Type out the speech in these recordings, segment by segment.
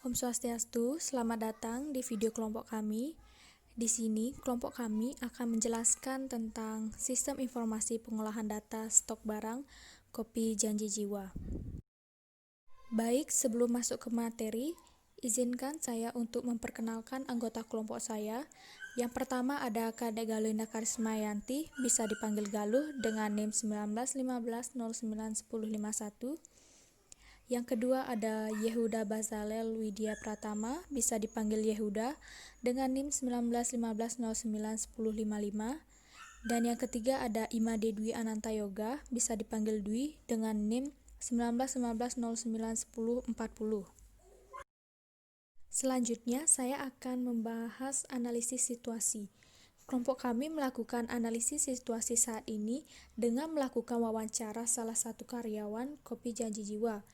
Om Swastiastu, selamat datang di video kelompok kami. Di sini, kelompok kami akan menjelaskan tentang sistem informasi pengolahan data stok barang kopi janji jiwa. Baik, sebelum masuk ke materi, izinkan saya untuk memperkenalkan anggota kelompok saya. Yang pertama ada Kadek Galuinda Karismayanti, bisa dipanggil Galuh dengan NIM 1915091051. Yang kedua ada Yehuda Bazalel Widya Pratama, bisa dipanggil Yehuda dengan NIM 1915091055. Dan yang ketiga ada Imade Dwi Ananta Yoga, bisa dipanggil Dwi dengan NIM 1915091040. Selanjutnya saya akan membahas analisis situasi. Kelompok kami melakukan analisis situasi saat ini dengan melakukan wawancara salah satu karyawan Kopi Janji Jiwa.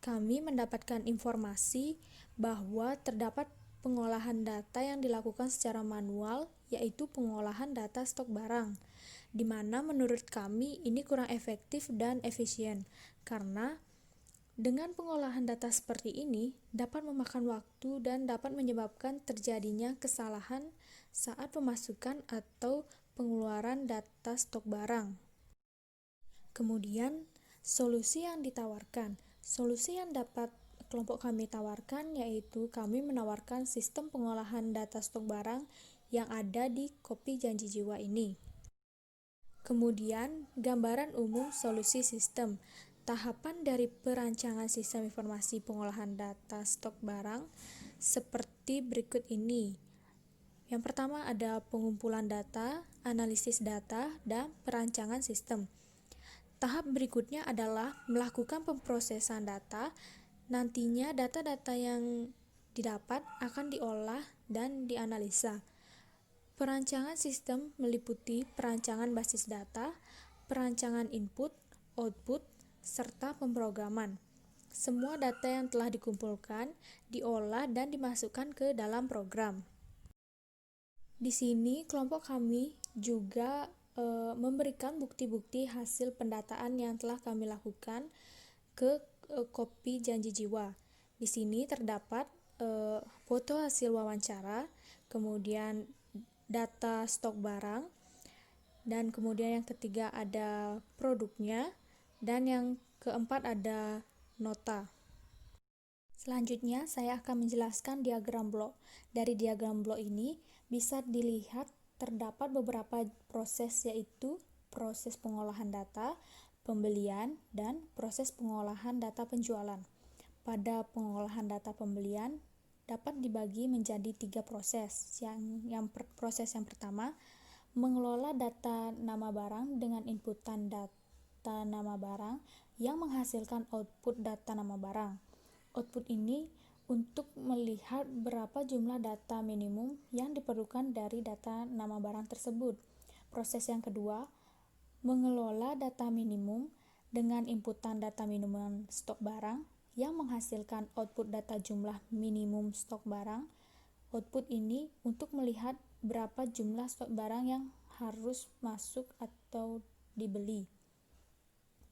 Kami mendapatkan informasi bahwa terdapat pengolahan data yang dilakukan secara manual, yaitu pengolahan data stok barang, di mana menurut kami ini kurang efektif dan efisien, karena dengan pengolahan data seperti ini dapat memakan waktu dan dapat menyebabkan terjadinya kesalahan saat pemasukan atau pengeluaran data stok barang. Kemudian, solusi yang ditawarkan. Solusi yang dapat kelompok kami tawarkan yaitu kami menawarkan sistem pengolahan data stok barang yang ada di Kopi Janji Jiwa ini. Kemudian, gambaran umum solusi sistem. Tahapan dari perancangan sistem informasi pengolahan data stok barang seperti berikut ini. Yang pertama ada pengumpulan data, analisis data, dan perancangan sistem. Tahap berikutnya adalah melakukan pemrosesan data. Nantinya data-data yang didapat akan diolah dan dianalisa. Perancangan sistem meliputi perancangan basis data, perancangan input, output, serta pemrograman. Semua data yang telah dikumpulkan, diolah dan dimasukkan ke dalam program. Di sini kelompok kami juga memberikan bukti-bukti hasil pendataan yang telah kami lakukan ke Kopi Janji Jiwa. Di sini terdapat foto hasil wawancara, kemudian data stok barang, dan kemudian yang ketiga ada produknya, dan yang keempat ada nota. Selanjutnya saya akan menjelaskan diagram blok. Dari diagram blok ini bisa dilihat terdapat beberapa proses, yaitu proses pengolahan data, pembelian, dan proses pengolahan data penjualan. Pada pengolahan data pembelian dapat dibagi menjadi 3 proses. Proses yang pertama, mengelola data nama barang dengan inputan data nama barang yang menghasilkan output data nama barang. Output ini untuk melihat berapa jumlah data minimum yang diperlukan dari data nama barang tersebut. Proses yang kedua, mengelola data minimum dengan inputan data minimum stok barang yang menghasilkan output data jumlah minimum stok barang. Output ini untuk melihat berapa jumlah stok barang yang harus masuk atau dibeli.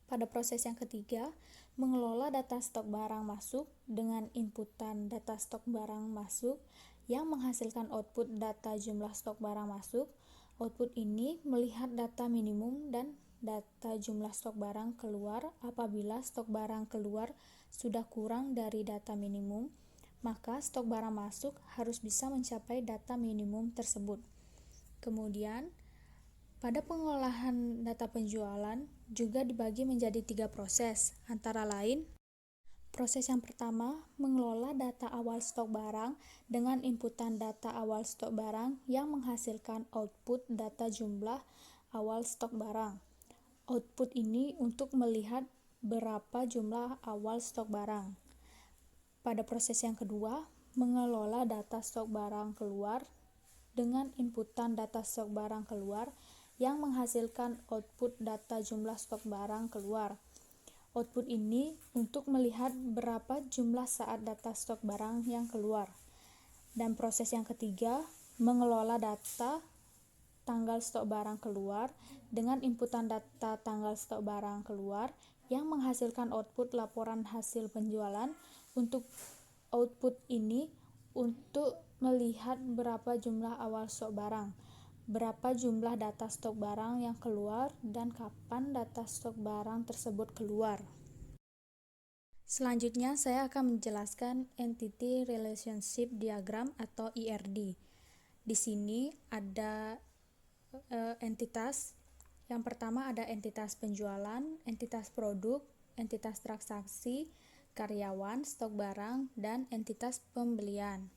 Pada proses yang ketiga, mengelola data stok barang masuk dengan inputan data stok barang masuk yang menghasilkan output data jumlah stok barang masuk. Output ini melihat data minimum dan data jumlah stok barang keluar. Apabila stok barang keluar sudah kurang dari data minimum, maka stok barang masuk harus bisa mencapai data minimum tersebut. Kemudian, pada pengolahan data penjualan juga dibagi menjadi 3 proses, antara lain proses yang pertama, mengelola data awal stok barang dengan inputan data awal stok barang yang menghasilkan output data jumlah awal stok barang. Output ini untuk melihat berapa jumlah awal stok barang. Pada proses yang kedua, mengelola data stok barang keluar dengan inputan data stok barang keluar yang menghasilkan output data jumlah stok barang keluar. Output ini untuk melihat berapa jumlah saat data stok barang yang keluar. Dan proses yang ketiga, mengelola data tanggal stok barang keluar dengan inputan data tanggal stok barang keluar yang menghasilkan output laporan hasil penjualan untuk output ini untuk melihat berapa jumlah awal stok barang, berapa jumlah data stok barang yang keluar, dan kapan data stok barang tersebut keluar. Selanjutnya, saya akan menjelaskan Entity Relationship Diagram atau ERD. Di sini ada entitas. Yang pertama ada entitas penjualan, entitas produk, entitas transaksi, karyawan, stok barang, dan entitas pembelian.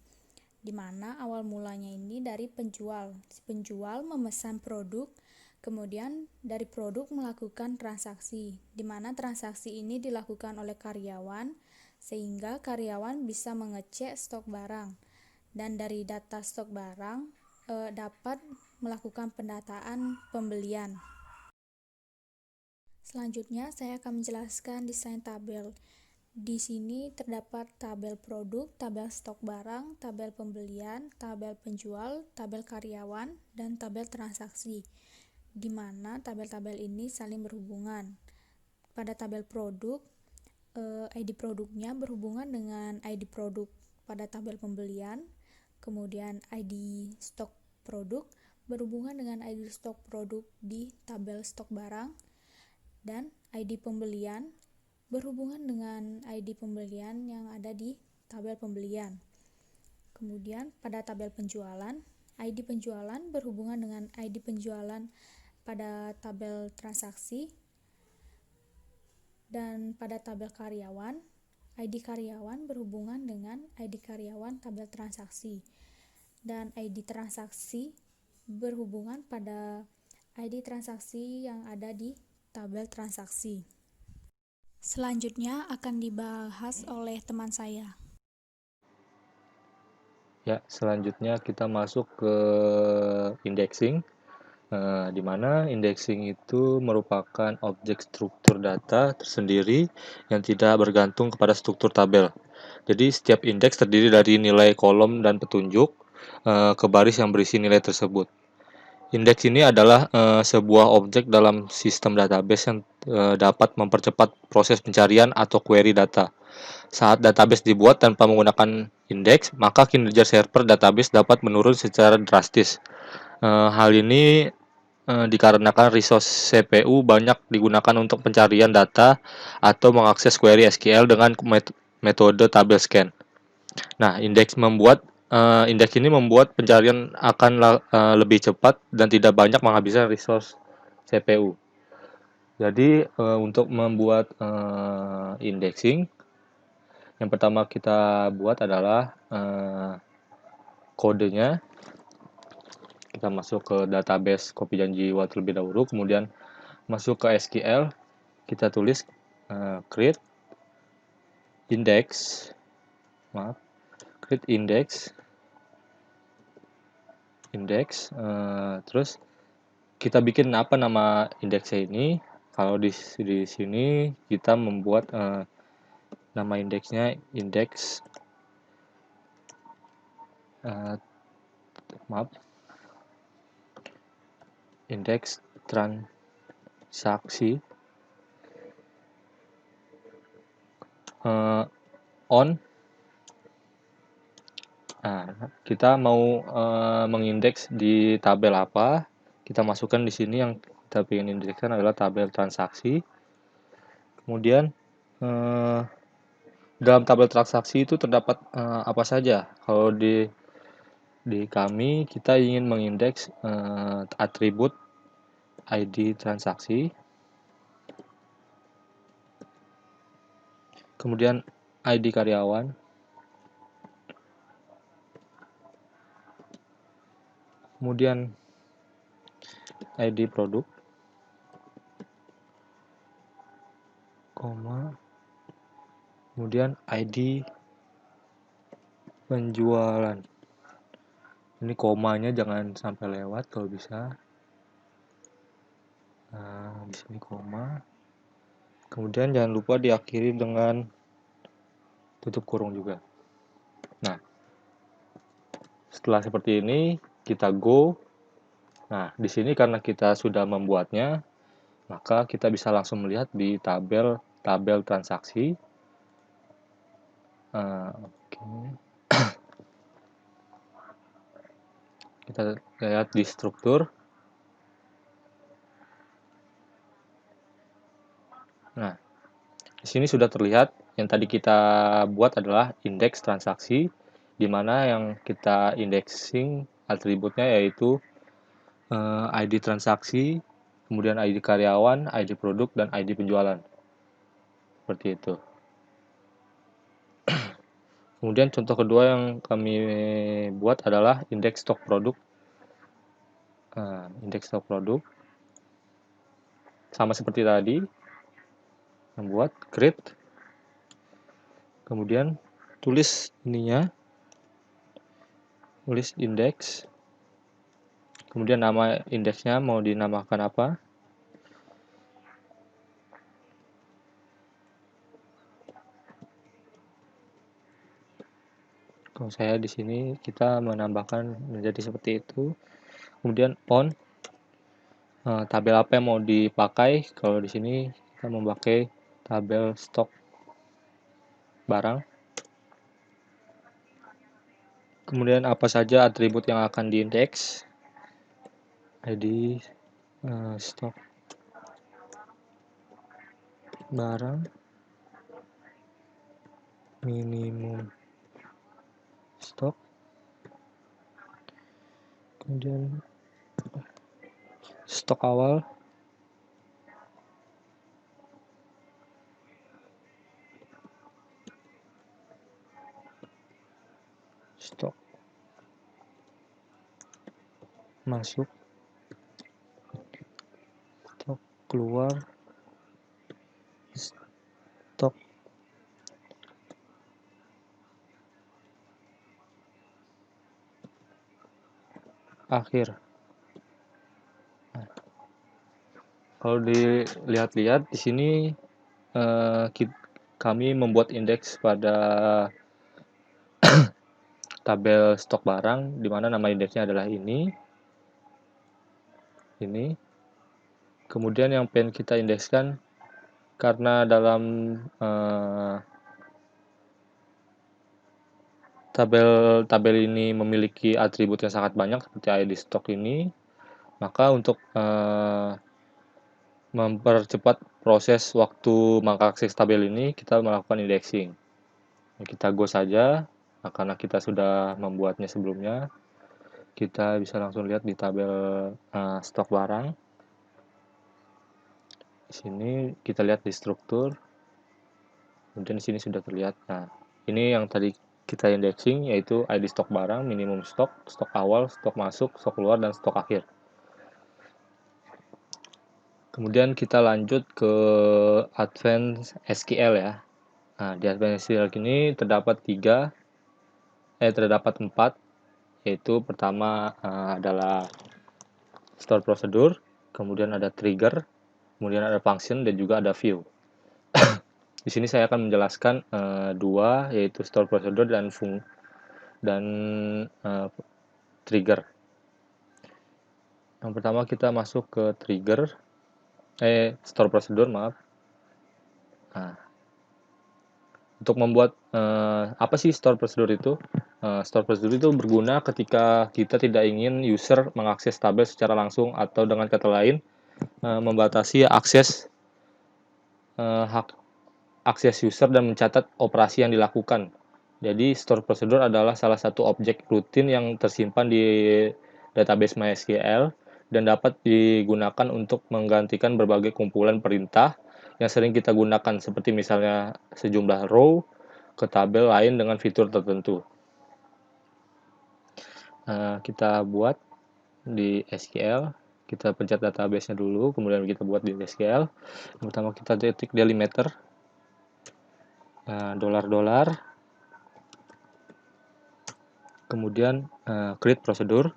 Di mana awal mulanya ini dari penjual. Penjual memesan produk, kemudian dari produk melakukan transaksi, di mana transaksi ini dilakukan oleh karyawan, sehingga karyawan bisa mengecek stok barang. Dan dari data stok barang dapat melakukan pendataan pembelian. Selanjutnya, saya akan menjelaskan desain tabel. Di sini terdapat tabel produk, tabel stok barang, tabel pembelian, tabel penjual, tabel karyawan, dan tabel transaksi, di mana tabel-tabel ini saling berhubungan. Pada tabel produk, ID produknya berhubungan dengan ID produk pada tabel pembelian, kemudian ID stok produk berhubungan dengan ID stok produk di tabel stok barang, dan ID pembelian berhubungan dengan ID pembelian yang ada di tabel pembelian. Kemudian pada tabel penjualan, ID penjualan berhubungan dengan ID penjualan pada tabel transaksi, dan pada tabel karyawan, ID karyawan berhubungan dengan ID karyawan tabel transaksi, dan ID transaksi berhubungan pada ID transaksi yang ada di tabel transaksi. Selanjutnya akan dibahas oleh teman saya. Ya, selanjutnya kita masuk ke indexing, di mana indexing itu merupakan objek struktur data tersendiri yang tidak bergantung kepada struktur tabel. Jadi setiap indeks terdiri dari nilai kolom dan petunjuk ke baris yang berisi nilai tersebut. Indeks ini adalah sebuah objek dalam sistem database yang dapat mempercepat proses pencarian atau query data. Saat database dibuat tanpa menggunakan indeks, maka kinerja server database dapat menurun secara drastis. Hal ini dikarenakan resource CPU banyak digunakan untuk pencarian data atau mengakses query SQL dengan metode tabel scan. Nah, indeks ini membuat pencarian akan lebih cepat dan tidak banyak menghabiskan resource CPU. Jadi, untuk membuat indexing, yang pertama kita buat adalah kodenya. Kita masuk ke database kopi janji Jiwa terlebih dahulu, kemudian masuk ke SQL, kita tulis create index, terus kita bikin apa nama indeksnya ini. Kalau di sini kita membuat nama indeksnya indeks indeks transaksi on. Nah, kita mau mengindeks di tabel apa, kita masukkan di sini. Yang kita ingin indekskan adalah tabel transaksi. Kemudian dalam tabel transaksi itu terdapat apa saja. Kalau di kami, kita ingin mengindeks atribut ID transaksi, kemudian ID karyawan, kemudian ID produk, kemudian ID penjualan. Ini komanya jangan sampai lewat kalau bisa. Nah, di sini koma. Kemudian jangan lupa diakhiri dengan tutup kurung juga. Nah, setelah seperti ini kita go. Nah, di sini karena kita sudah membuatnya, maka kita bisa langsung melihat di tabel transaksi. Kita lihat di struktur. Nah, di sini sudah terlihat yang tadi kita buat adalah indeks transaksi, di mana yang kita indexing atributnya yaitu ID transaksi, kemudian ID karyawan, ID produk, dan ID penjualan. Seperti itu. Kemudian contoh kedua yang kami buat adalah indeks stok produk. Indeks stok produk sama seperti tadi, membuat create, kemudian tulis ininya, tulis indeks, kemudian nama indeksnya mau dinamakan apa. Kalau saya di sini kita menambahkan menjadi seperti itu. Kemudian on, tabel apa yang mau dipakai. Kalau di sini kita memakai tabel stok barang. Kemudian apa saja atribut yang akan diindeks. ID stok barang, minimum stok, kemudian stok awal, stok masuk, stok keluar, stok akhir. Nah, kalau dilihat-lihat di sini kami membuat indeks pada tabel stok barang, di mana nama indeksnya adalah ini. Kemudian yang pengen kita indekskan, karena dalam tabel ini memiliki atribut yang sangat banyak seperti ID stok ini, maka untuk mempercepat proses waktu mengakses tabel ini, kita melakukan indexing. Kita go saja, karena kita sudah membuatnya sebelumnya. Kita bisa langsung lihat di tabel stok barang. Di sini kita lihat di struktur. Kemudian di sini sudah terlihat. Nah, ini yang tadi kita indexing yaitu ID stok barang, minimum stok, stok awal, stok masuk, stok keluar, dan stok akhir. Kemudian kita lanjut ke Advanced SQL ya. Nah, di Advanced SQL ini terdapat 4, yaitu pertama adalah store procedure, kemudian ada trigger, kemudian ada function, dan juga ada view. Di sini saya akan menjelaskan dua, yaitu store procedure dan trigger. Yang pertama kita masuk ke store procedure, maaf. Nah, untuk membuat apa sih store procedure itu? Store procedure itu berguna ketika kita tidak ingin user mengakses tabel secara langsung, atau dengan kata lain membatasi akses user dan mencatat operasi yang dilakukan. Jadi store procedure adalah salah satu objek rutin yang tersimpan di database MySQL dan dapat digunakan untuk menggantikan berbagai kumpulan perintah yang sering kita gunakan, seperti misalnya sejumlah row ke tabel lain dengan fitur tertentu. Kita buat di SQL, kita pencet database-nya dulu, kemudian kita buat di SQL. Pertama kita ketik delimiter, $, kemudian create procedure,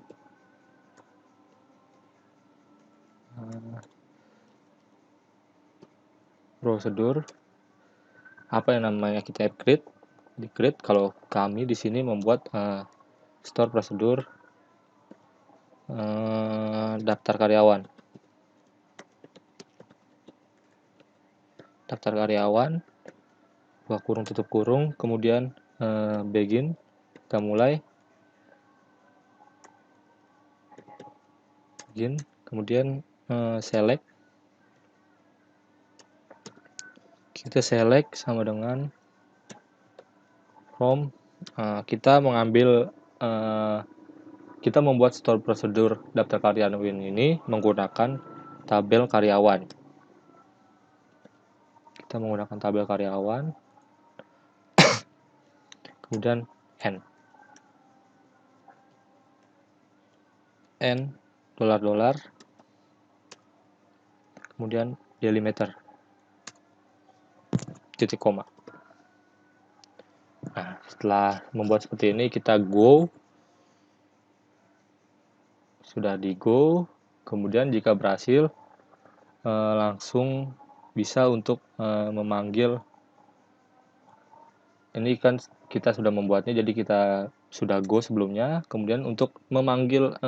apa yang namanya kita create, di create. Kalau kami di sini membuat store procedure daftar karyawan, buka kurung tutup kurung, kemudian begin, kita mulai. begin, kemudian select, kita select sama dengan from, kita mengambil kita membuat store prosedur daftar karyawan ini menggunakan tabel karyawan. Kita menggunakan tabel karyawan, kemudian n dolar, kemudian delimiter, titik koma. Nah, setelah membuat seperti ini, kita go, sudah di go, kemudian jika berhasil, langsung bisa untuk memanggil, ini kan kita sudah membuatnya, jadi kita sudah go sebelumnya, kemudian untuk memanggil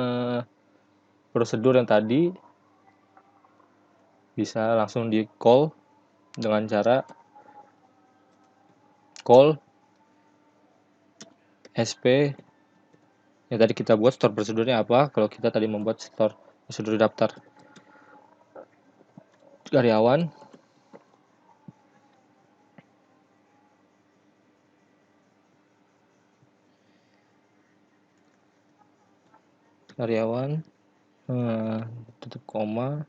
prosedur yang tadi, bisa langsung di call dengan cara call SP yang tadi kita buat store prosedurnya apa. Kalau kita tadi membuat store prosedur daftar karyawan, tutup koma,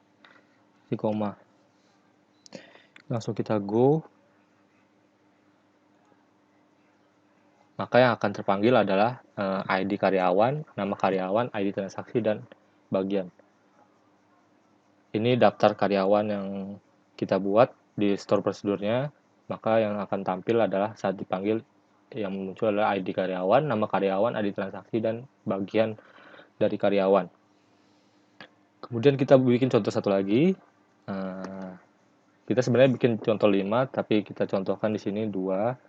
di koma, langsung kita go, maka yang akan terpanggil adalah ID karyawan, nama karyawan, ID transaksi, dan bagian. Ini daftar karyawan yang kita buat di store prosedurnya, maka yang akan tampil adalah saat dipanggil, yang muncul adalah ID karyawan, nama karyawan, ID transaksi, dan bagian dari karyawan. Kemudian kita bikin contoh satu lagi. Kita sebenarnya bikin contoh 5, tapi kita contohkan di sini 2.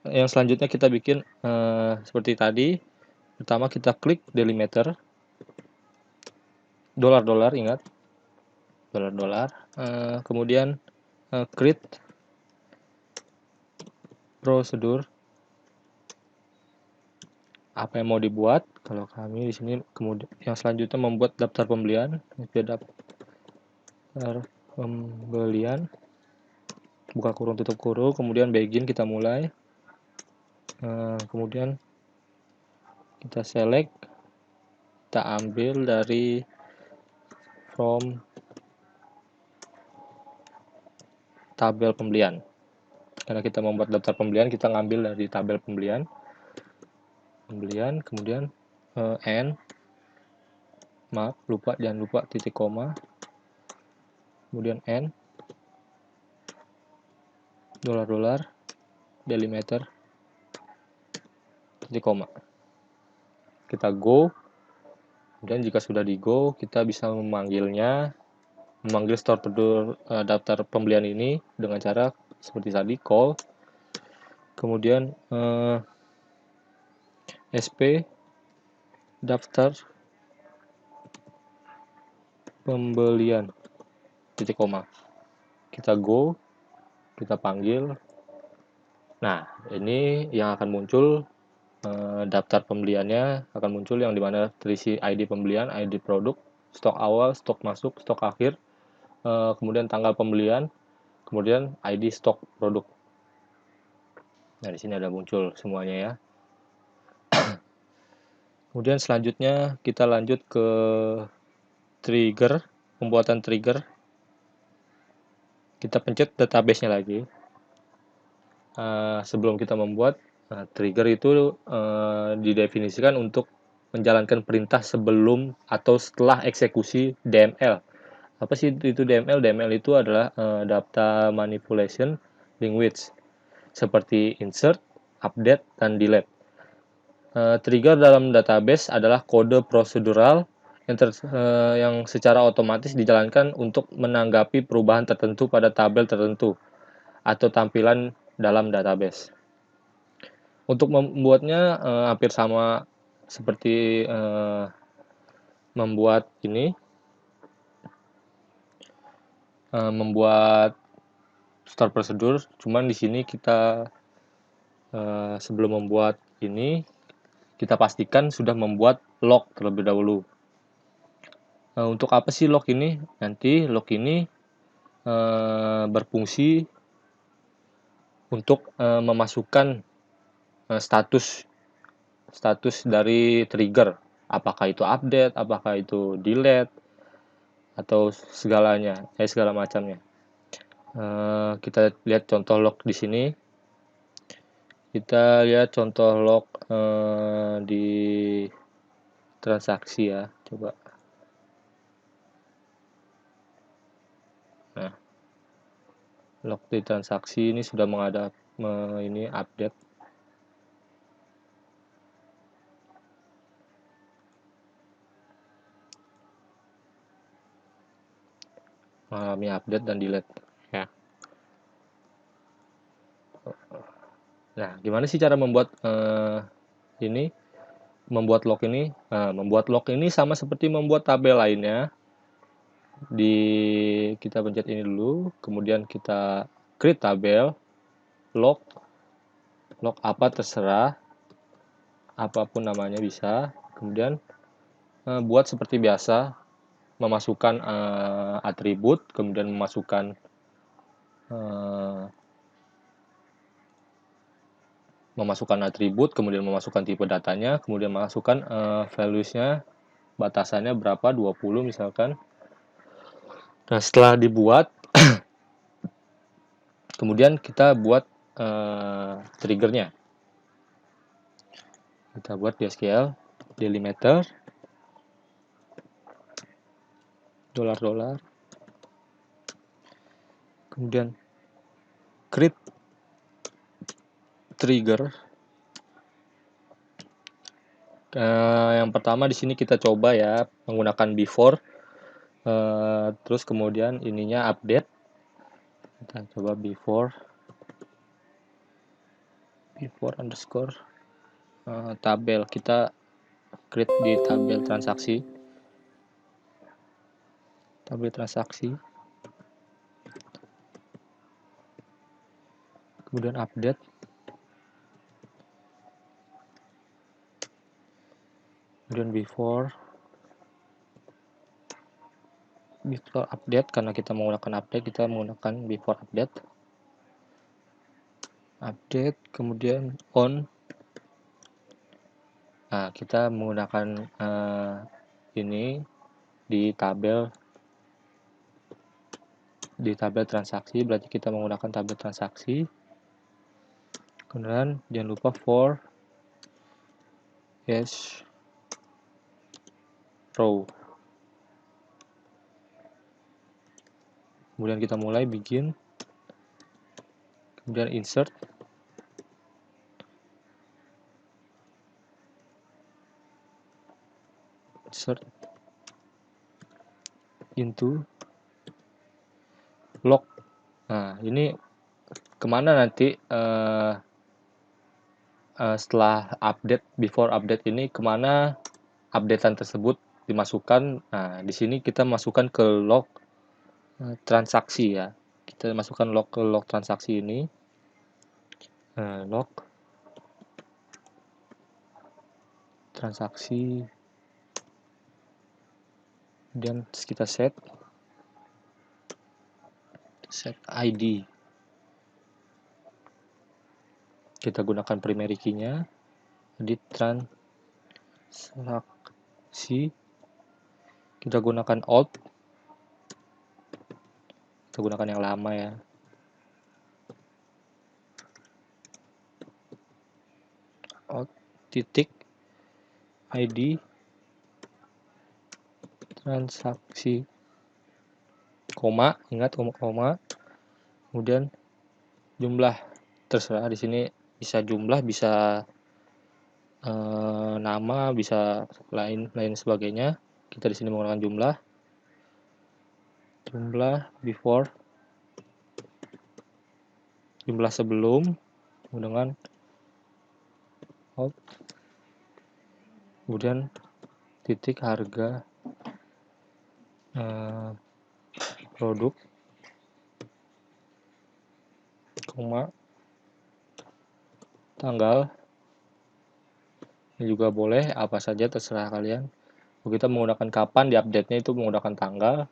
Yang selanjutnya kita bikin seperti tadi. Pertama kita klik delimiter, dolar, ingat, dolar. Kemudian create prosedur, apa yang mau dibuat. Kalau kami di sini, kemudian yang selanjutnya membuat daftar pembelian, buka kurung tutup kurung, kemudian begin, kita mulai. Kemudian kita select, kita ambil dari from tabel pembelian. Karena kita membuat daftar pembelian, kita ngambil dari tabel pembelian, kemudian n, maaf, jangan lupa titik koma, kemudian n, dolar, delimiter, titik koma. Kita go, dan jika sudah di go, kita bisa memanggil store prosedur daftar pembelian ini dengan cara seperti tadi, call, kemudian SP daftar pembelian, titik koma. Kita go, kita panggil. Nah, ini yang akan muncul, daftar pembeliannya akan muncul, yang dimana terisi ID pembelian, ID produk, stok awal, stok masuk, stok akhir, kemudian tanggal pembelian, kemudian ID stok produk. Nah, di sini ada muncul semuanya ya. Kemudian selanjutnya kita lanjut ke trigger, pembuatan trigger. Kita pencet database-nya lagi. Sebelum kita membuat trigger itu didefinisikan untuk menjalankan perintah sebelum atau setelah eksekusi DML. Apa sih itu DML? DML itu adalah data manipulation language, seperti insert, update, dan delete. Trigger dalam database adalah kode prosedural yang secara otomatis dijalankan untuk menanggapi perubahan tertentu pada tabel tertentu atau tampilan dalam database. Untuk membuatnya hampir sama seperti membuat store prosedur, cuman di sini kita sebelum membuat ini, kita pastikan sudah membuat log terlebih dahulu. Untuk apa sih log ini? Nanti log ini berfungsi untuk memasukkan status dari trigger, apakah itu update, apakah itu delete, atau segala macamnya. Kita lihat contoh log di sini. Kita lihat contoh log di transaksi ya, coba. Nah, log di transaksi ini sudah ini update. Mengalami update dan delete ya. Nah, gimana sih cara membuat ini? Membuat log ini? Membuat log ini sama seperti membuat tabel lainnya. Kita pencet ini dulu, kemudian kita create tabel, log apa terserah, apapun namanya bisa. Kemudian buat seperti biasa, memasukkan atribut, kemudian memasukkan kemudian memasukkan tipe datanya, kemudian memasukkan values-nya, batasannya berapa, 20 misalkan. Nah, setelah dibuat, kemudian kita buat triggernya. Kita buat di SQL, delimiter, $, kemudian create trigger. Yang pertama di sini kita coba ya menggunakan before, terus kemudian ininya update. Kita coba before underscore tabel, kita create di tabel transaksi, kemudian update, kemudian before update, karena kita menggunakan update, kita menggunakan before update, kemudian on. Nah, kita menggunakan ini di tabel transaksi, berarti kita menggunakan tabel transaksi. Kemudian jangan lupa for hash row. Kemudian kita mulai bikin, kemudian insert into log. Nah, ini kemana nanti setelah update, before update ini kemana updatean tersebut dimasukkan. Nah, di sini kita masukkan ke log transaksi ya. Kita masukkan log ke log transaksi ini. Log transaksi, dan kita set ID. Kita gunakan primary key-nya, edit transaksi. Kita gunakan alt. Kita gunakan yang lama ya. Alt titik ID transaksi, koma, ingat koma. Kemudian jumlah, terserah di sini bisa jumlah, bisa nama, bisa lain sebagainya. Kita di sini menggunakan jumlah before, jumlah sebelum, dengan alt, kemudian titik harga produk, koma, tanggal, Ini juga boleh, apa saja terserah kalian. Kita menggunakan kapan di update-nya itu menggunakan tanggal,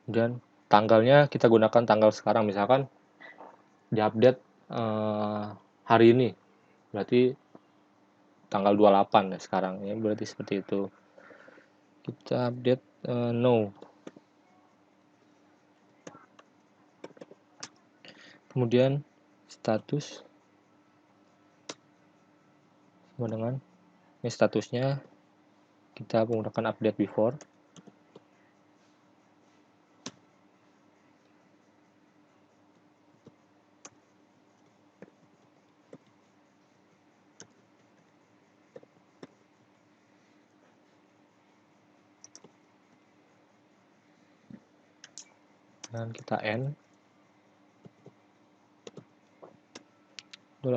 dan tanggalnya kita gunakan tanggal sekarang, misalkan di update hari ini, berarti tanggal 28 ya sekarang ya, berarti seperti itu. Kita update no. Kemudian status sama dengan ini statusnya kita menggunakan update before. Dan kita end $$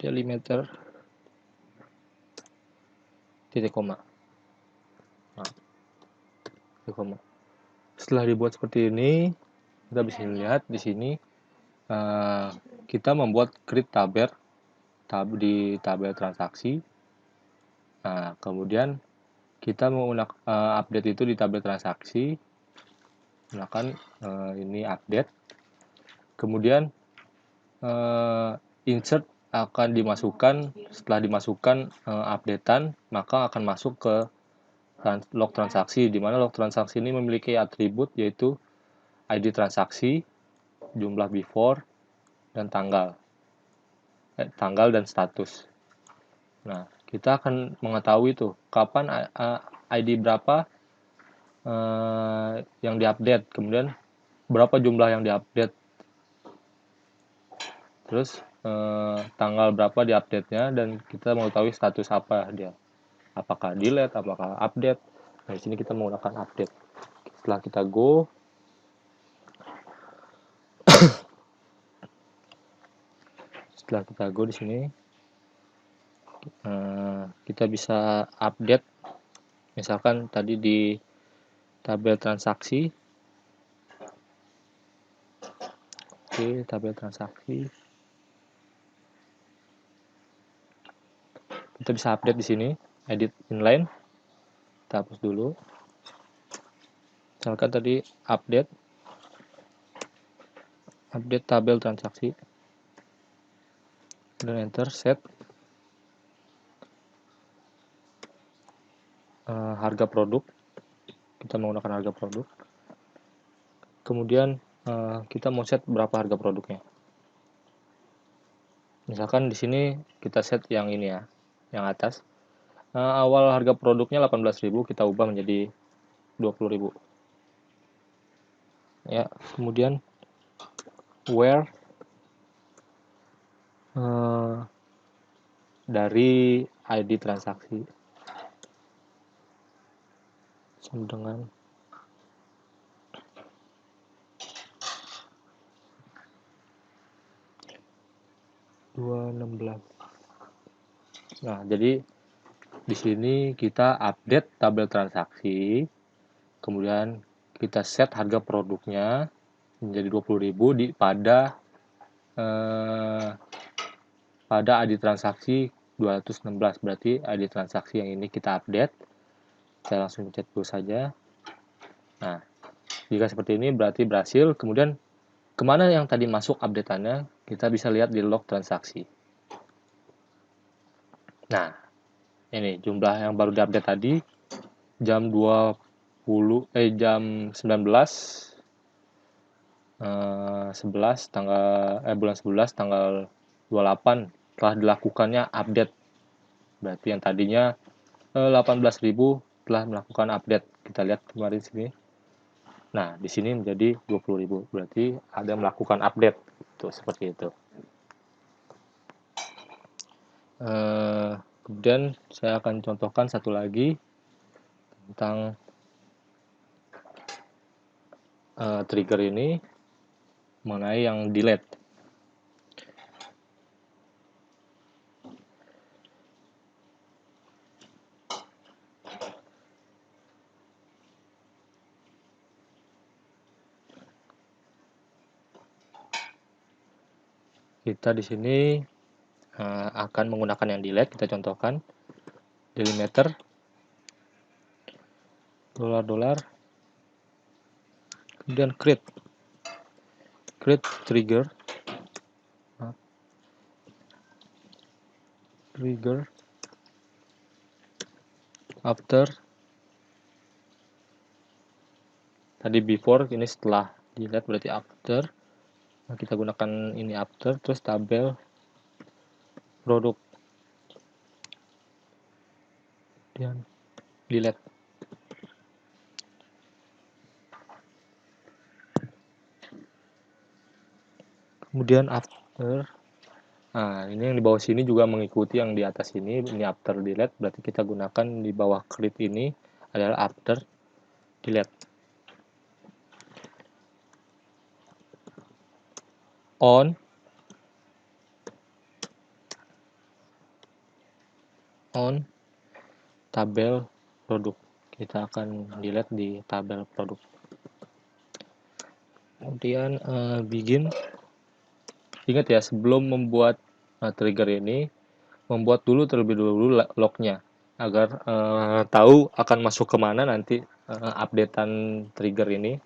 delimiter titik koma. Nah, titik koma. Setelah dibuat seperti ini, kita bisa lihat di sini kita membuat create tabel di tabel transaksi. Nah, kemudian kita menggunakan update itu di tabel transaksi, gunakan ini update. Kemudian insert akan dimasukkan, setelah dimasukkan updatean, maka akan masuk ke log transaksi, di mana log transaksi ini memiliki atribut yaitu ID transaksi, jumlah before, dan tanggal dan status. Nah, kita akan mengetahui tuh kapan ID berapa yang diupdate, kemudian berapa jumlah yang diupdate, terus tanggal berapa di update-nya, dan kita mengetahui status apa dia, apakah delete, apakah update. Nah, di sini kita menggunakan update. Setelah kita go, di sini kita bisa update, misalkan tadi di tabel transaksi. Oke, tabel transaksi. Kita bisa update di sini, edit inline. Kita hapus dulu. Misalkan tadi update tabel transaksi. Dan enter, set harga produk. Kita menggunakan harga produk. Kemudian kita mau set berapa harga produknya. Misalkan di sini kita set yang ini ya, yang atas. Awal harga produknya 18.000, kita ubah menjadi 20.000. Ya, kemudian where dari ID transaksi sama dengan $2.16. Nah, jadi di sini kita update tabel transaksi, kemudian kita set harga produknya menjadi 20.000 pada ID transaksi 216. Berarti ID transaksi yang ini kita update. Saya langsung pencet go saja. Nah, jika seperti ini berarti berhasil. Kemudian kemana yang tadi masuk update-annya, kita bisa lihat di log transaksi. Nah, ini jumlah yang baru diupdate tadi jam 11 bulan 11 tanggal 28 telah dilakukannya update. Berarti yang tadinya 18.000 telah melakukan update. Kita lihat kemarin sini. Nah, di sini menjadi 20.000. Berarti ada melakukan update. Tuh, seperti itu. Kemudian saya akan contohkan satu lagi tentang trigger ini mengenai yang delete. Kita di sini akan menggunakan yang delete. Kita contohkan delimiter $, kemudian create trigger after, tadi before, ini setelah delete berarti after. Nah, kita gunakan ini after, terus tabel produk dan delete. Kemudian after, nah ini yang di bawah sini juga mengikuti yang di atas ini after delete, berarti kita gunakan di bawah create ini adalah after delete. On tabel produk, kita akan delete di tabel produk. Kemudian begin, ingat ya, sebelum membuat trigger ini, membuat dulu terlebih dahulu lognya agar tahu akan masuk kemana nanti updatean trigger ini.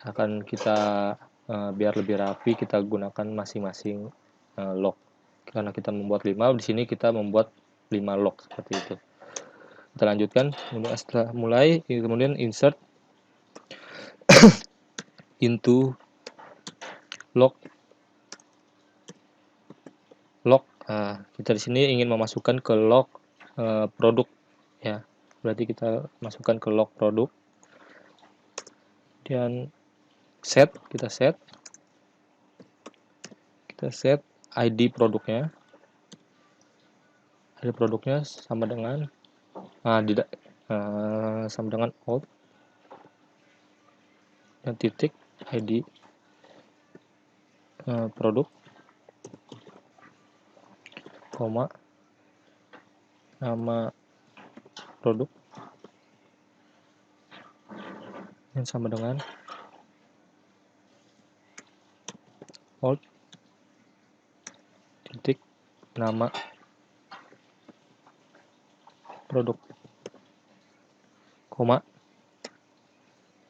Akan kita biar lebih rapi, kita gunakan masing-masing log. Karena kita membuat 5, di sini kita membuat 5 log seperti itu. Kita lanjutkan. Kemudian setelah mulai, kemudian insert into log. Kita di sini ingin memasukkan ke log produk ya. Berarti kita masukkan ke log produk. Dan kita set ID produknya. ID produknya sama dengan sama dengan alt dan titik ID produk, koma, nama produk yang sama dengan alt titik nama produk, koma,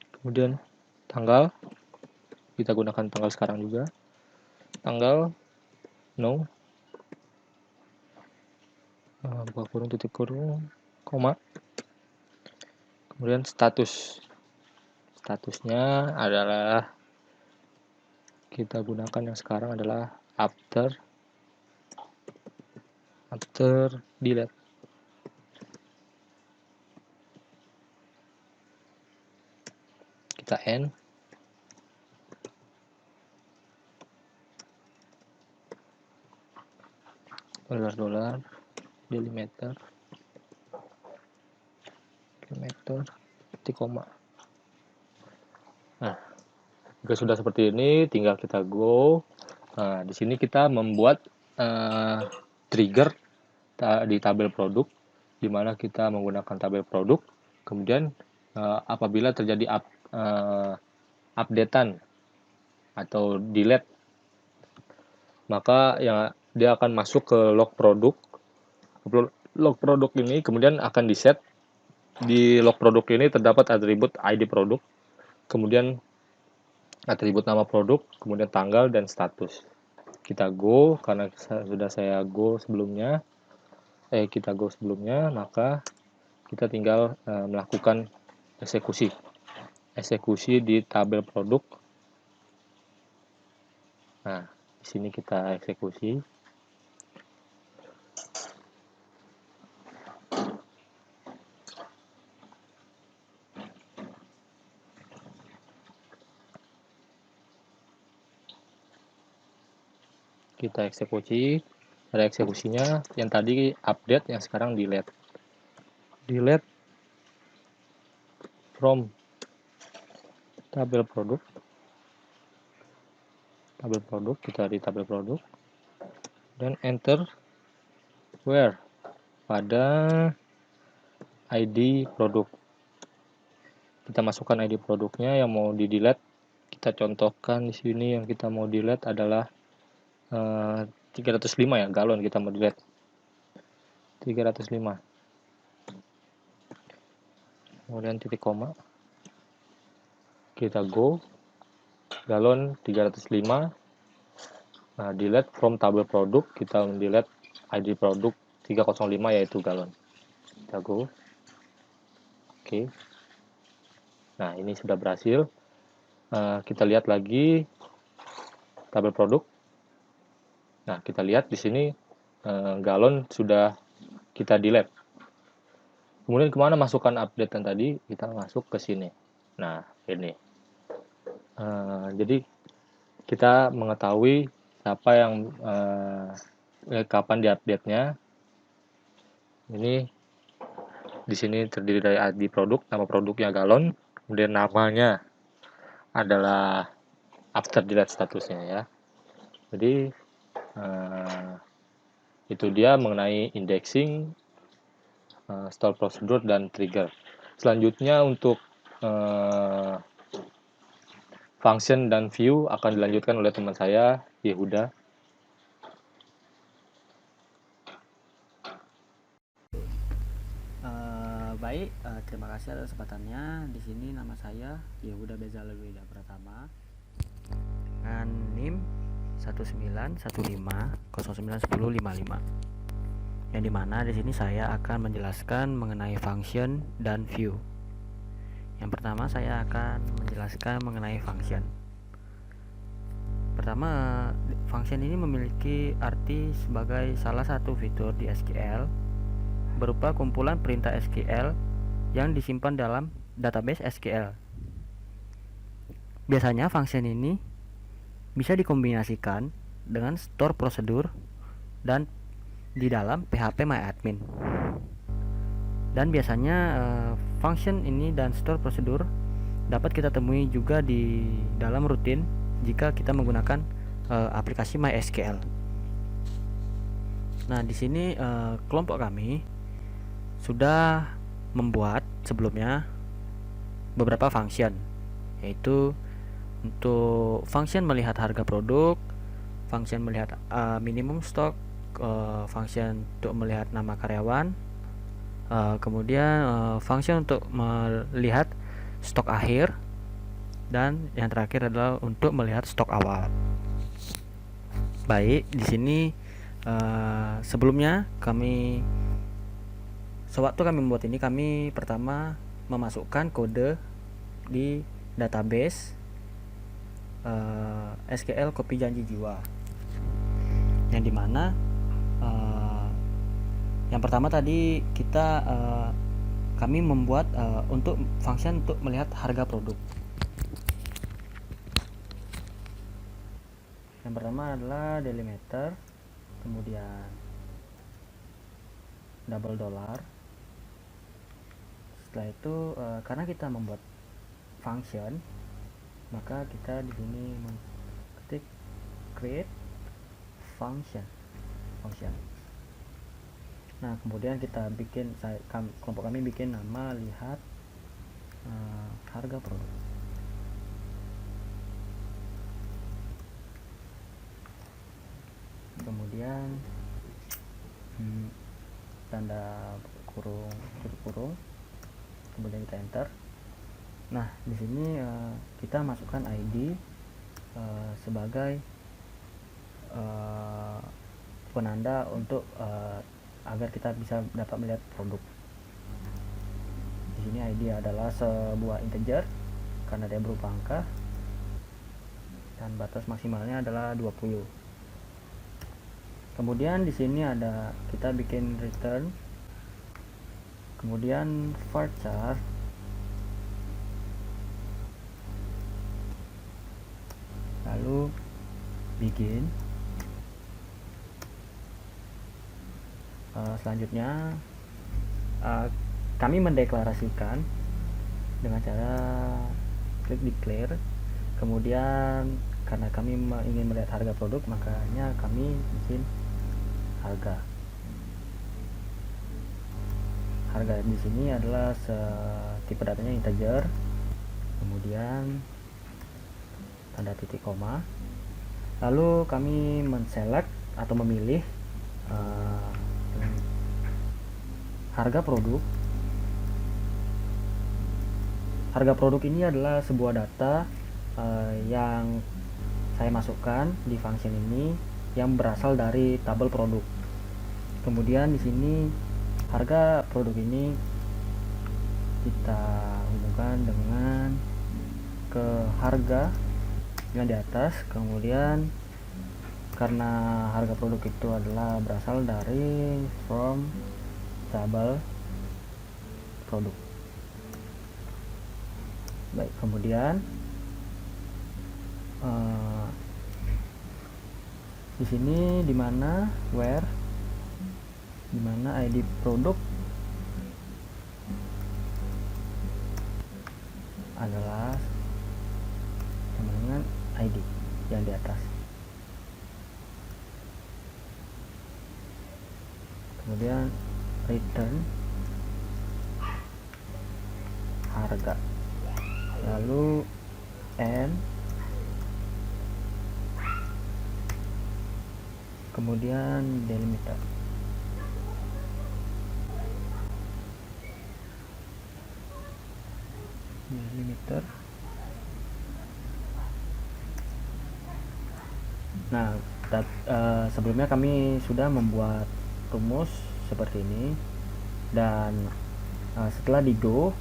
kemudian tanggal, kita gunakan tanggal sekarang juga, tanggal no, buka kurung, titik kurung, koma, kemudian statusnya adalah kita gunakan yang sekarang adalah after delete. Kita end, $, delimiter, titik koma. Nah, jika sudah seperti ini, tinggal kita go. Nah, di sini kita membuat trigger di tabel produk, di mana kita menggunakan tabel produk. Kemudian apabila terjadi updatean atau delete, maka ya dia akan masuk ke log produk. Log produk ini kemudian akan di-set. Di log produk ini terdapat atribut ID produk, kemudian atribut nama produk, kemudian tanggal dan status. Kita go, karena sudah saya go sebelumnya, kita go sebelumnya, maka kita tinggal melakukan eksekusi di tabel produk. Nah, di sini kita eksekusi. Kita eksekusi, ada eksekusinya, yang tadi update, yang sekarang delete. Delete from tabel produk. Kita di tabel produk. Dan enter where, pada ID produk. Kita masukkan ID produknya yang mau di delete. Kita contohkan di sini yang kita mau delete adalah 305 ya, galon kita mau delete. 305. Kemudian titik koma. Kita go. Galon 305. Nah, delete from tabel produk, kita delete ID produk 305 yaitu galon. Kita go. Oke. Nah, ini sudah berhasil. Kita lihat lagi tabel produk. Nah, kita lihat di sini galon sudah kita delete. Kemudian kemana masukkan update yang tadi? Kita masuk ke sini. Nah, ini. Jadi kita mengetahui siapa yang kapan diupdate-nya. Ini di sini terdiri dari ID produk, nama produknya galon, kemudian namanya adalah after delete statusnya ya. Jadi itu dia mengenai indexing, store prosedur dan trigger. Selanjutnya untuk function dan view akan dilanjutkan oleh teman saya, Yehuda. Baik, terima kasih atas kesempatannya. Di sini nama saya Yehuda Bezalel Wida Pratama dengan NIM 191509101055. Yang dimana di sini saya akan menjelaskan mengenai function dan view. Yang pertama saya akan menjelaskan mengenai function. Pertama, function ini memiliki arti sebagai salah satu fitur di SQL berupa kumpulan perintah SQL yang disimpan dalam database SQL. Biasanya function ini bisa dikombinasikan dengan store prosedur dan di dalam phpMyAdmin. Dan biasanya function ini dan store prosedur dapat kita temui juga di dalam rutin jika kita menggunakan aplikasi MySQL. Nah, di sini kelompok kami sudah membuat sebelumnya beberapa function, yaitu untuk function melihat harga produk, function melihat minimum stock, function untuk melihat nama karyawan, kemudian function untuk melihat stok akhir, dan yang terakhir adalah untuk melihat stok awal. Baik, di sini sebelumnya sewaktu kami membuat ini, kami pertama memasukkan kode di database SQL kopi janji jiwa, yang dimana yang pertama tadi kami membuat untuk function untuk melihat harga produk. Yang pertama adalah delimiter, kemudian double dollar. Setelah itu karena kita membuat function, maka kita di sini mengetik create function. Nah, kemudian kita kelompok kami bikin nama lihat harga produk. Kemudian tanda kurung, kemudian kita enter. Nah, di sini kita masukkan ID sebagai penanda untuk agar kita bisa dapat melihat produk. Di sini ID adalah sebuah integer karena dia berupa angka, dan batas maksimalnya adalah 20. Kemudian di sini kita bikin return, kemudian varchar lalu begin. Selanjutnya kami mendeklarasikan dengan cara klik declare. Kemudian karena kami ingin melihat harga produk, makanya kami bikin harga. Harga di sini adalah tipe datanya integer, kemudian tanda titik koma. Lalu kami menselect atau memilih uh, harga produk. Harga produk ini adalah sebuah data yang saya masukkan di function ini yang berasal dari tabel produk. Kemudian di sini harga produk ini kita hubungkan dengan ke harga yang di atas. Kemudian karena harga produk itu adalah berasal dari from tabel produk. Baik, kemudian di sini dimana where, dimana ID produk adalah sama dengan ID yang di atas. Kemudian return harga, lalu n, kemudian delimiter. Nah, sebelumnya kami sudah membuat rumus seperti ini, dan setelah di go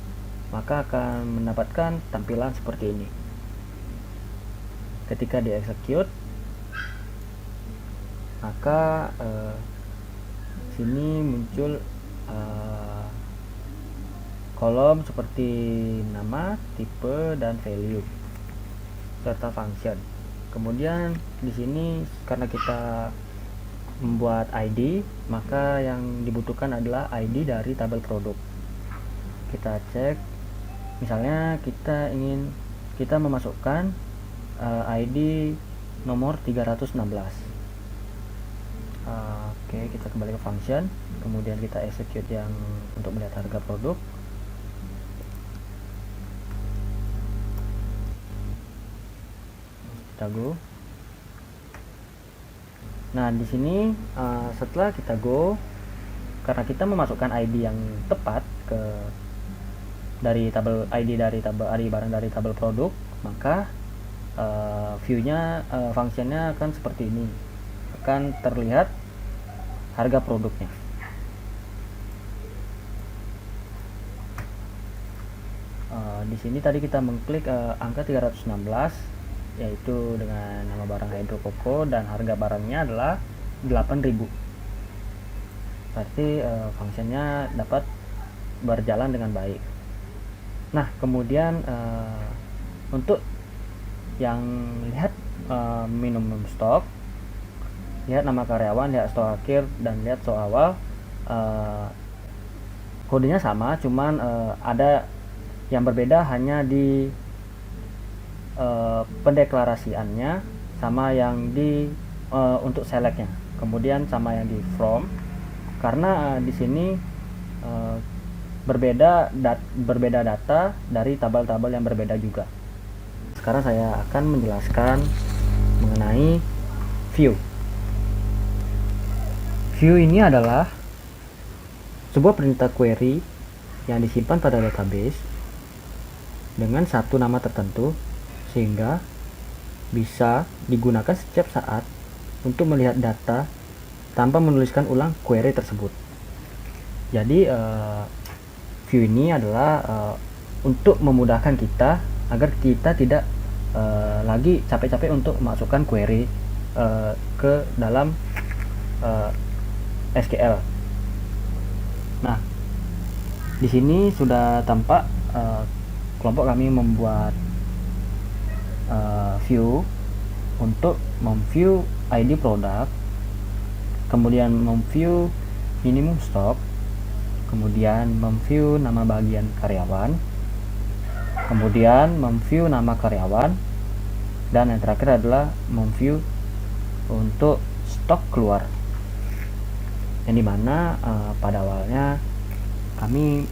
maka akan mendapatkan tampilan seperti ini. Ketika di execute maka sini muncul kolom seperti nama, tipe, dan value serta function. Kemudian di sini karena kita membuat ID, maka yang dibutuhkan adalah ID dari tabel produk. Kita cek, misalnya kita memasukkan ID nomor 316. Oke, kita kembali ke function, kemudian kita execute yang untuk melihat harga produk. Kita go. Nah, di sini setelah kita go, karena kita memasukkan ID yang tepat dari tabel ID barang dari tabel produk, maka view-nya fungsinya akan seperti ini. Akan terlihat harga produknya. Di sini tadi kita mengklik angka 316, yaitu dengan nama barang Hydro Coco, dan harga barangnya adalah 8.000. Berarti fungsinya dapat berjalan dengan baik. Nah, kemudian untuk yang lihat minimum stok, lihat nama karyawan, lihat stok akhir, dan lihat stok awal, kodenya sama, cuman ada yang berbeda hanya di pendeklarasiannya, sama yang di untuk selectnya, kemudian sama yang di from, karena di sini berbeda data dari tabel-tabel yang berbeda juga. Sekarang saya akan menjelaskan mengenai view. View ini adalah sebuah perintah query yang disimpan pada database dengan satu nama tertentu, sehingga bisa digunakan setiap saat untuk melihat data tanpa menuliskan ulang query tersebut. Jadi view ini adalah untuk memudahkan kita agar kita tidak lagi capek-capek untuk memasukkan query ke dalam SQL. Nah, di sini sudah tampak kelompok kami membuat view untuk memview ID produk, kemudian memview minimum stock, kemudian memview nama bagian karyawan, kemudian memview nama karyawan, dan yang terakhir adalah memview untuk stok keluar, yang dimana pada awalnya kami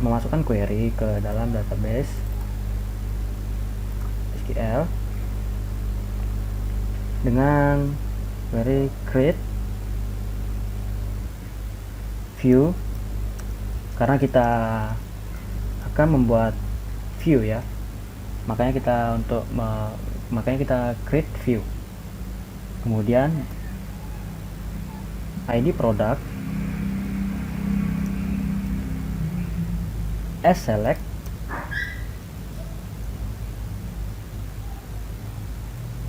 memasukkan query ke dalam database SQL. dengan query create view, karena kita akan membuat view ya, makanya kita create view. Kemudian ID product as select,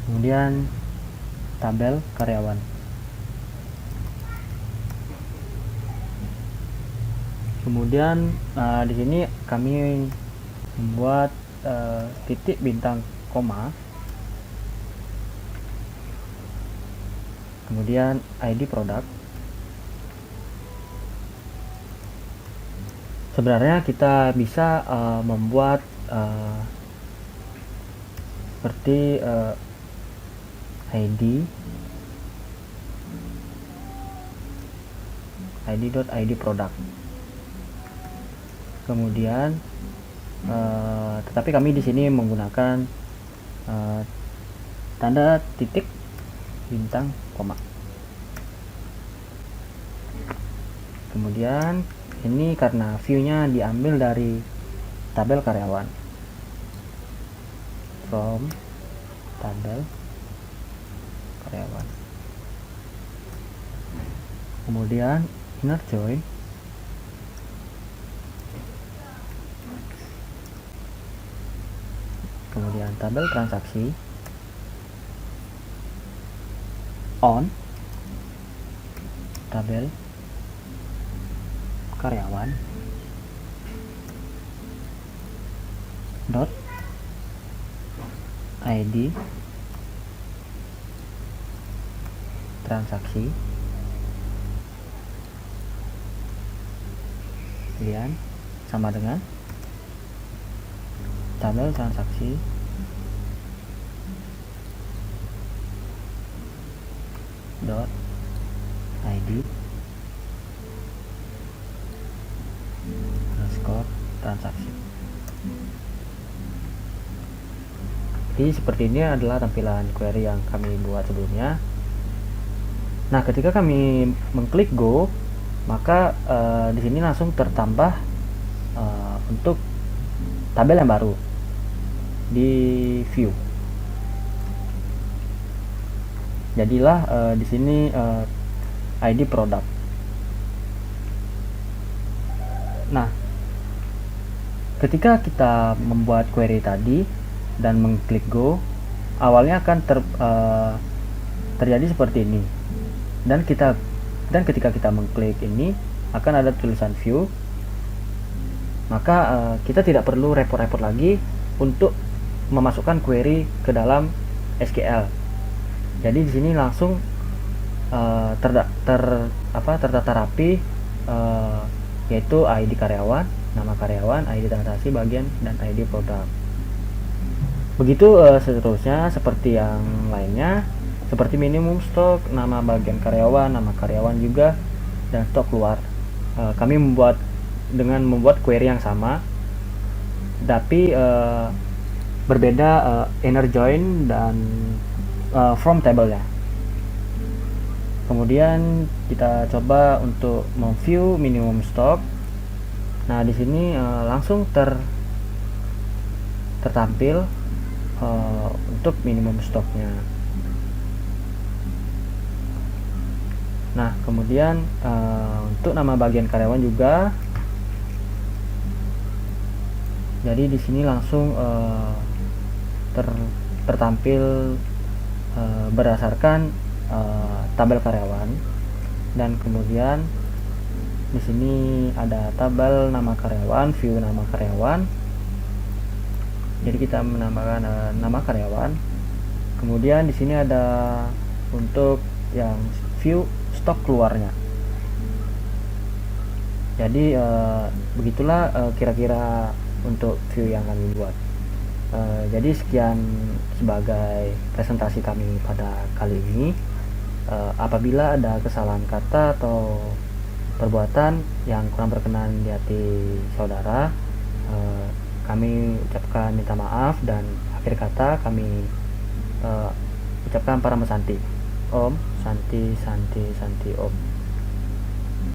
kemudian tabel karyawan. Kemudian di sini kami membuat titik bintang koma, kemudian ID product. Sebenarnya kita bisa membuat seperti id product. Kemudian tetapi kami di sini menggunakan tanda titik bintang koma. Kemudian ini karena view-nya diambil dari tabel karyawan, from tabel karyawan. Kemudian inner join, kemudian tabel transaksi on tabel karyawan dot ID transaksi, kemudian sama dengan tabel transaksi dot ID underscore transaksi. Jadi seperti ini adalah tampilan query yang kami buat sebelumnya. Nah, ketika kami mengklik go, maka di sini langsung tertambah untuk tabel yang baru di view. Jadilah di sini ID product. Nah, ketika kita membuat query tadi dan mengklik go, awalnya akan terjadi seperti ini. Dan ketika kita mengklik ini akan ada tulisan view. Maka kita tidak perlu repot-repot lagi untuk memasukkan query ke dalam SQL. Jadi di sini langsung tertata rapi, yaitu ID karyawan, nama karyawan, ID transaksi bagian, dan ID produk. Begitu seterusnya seperti yang lainnya, seperti minimum stok, nama bagian karyawan, nama karyawan juga, dan stok keluar. Kami membuat query yang sama, tapi berbeda inner join dan from table-nya. Kemudian kita coba untuk memview minimum stock. Nah, di sini langsung tertampil untuk minimum stoknya. Nah, kemudian untuk nama bagian karyawan juga. Jadi di sini langsung tertampil berdasarkan tabel karyawan, dan kemudian di sini ada tabel nama karyawan, view nama karyawan. Jadi kita menambahkan nama karyawan. Kemudian di sini ada untuk yang view stok keluarnya. Jadi begitulah kira-kira untuk view yang kami buat. Jadi sekian sebagai presentasi kami pada kali ini. Apabila ada kesalahan kata atau perbuatan yang kurang berkenan di hati saudara, kami ucapkan minta maaf, dan akhir kata kami ucapkan para Santi. Om, Santi, Santi, Santi, Om.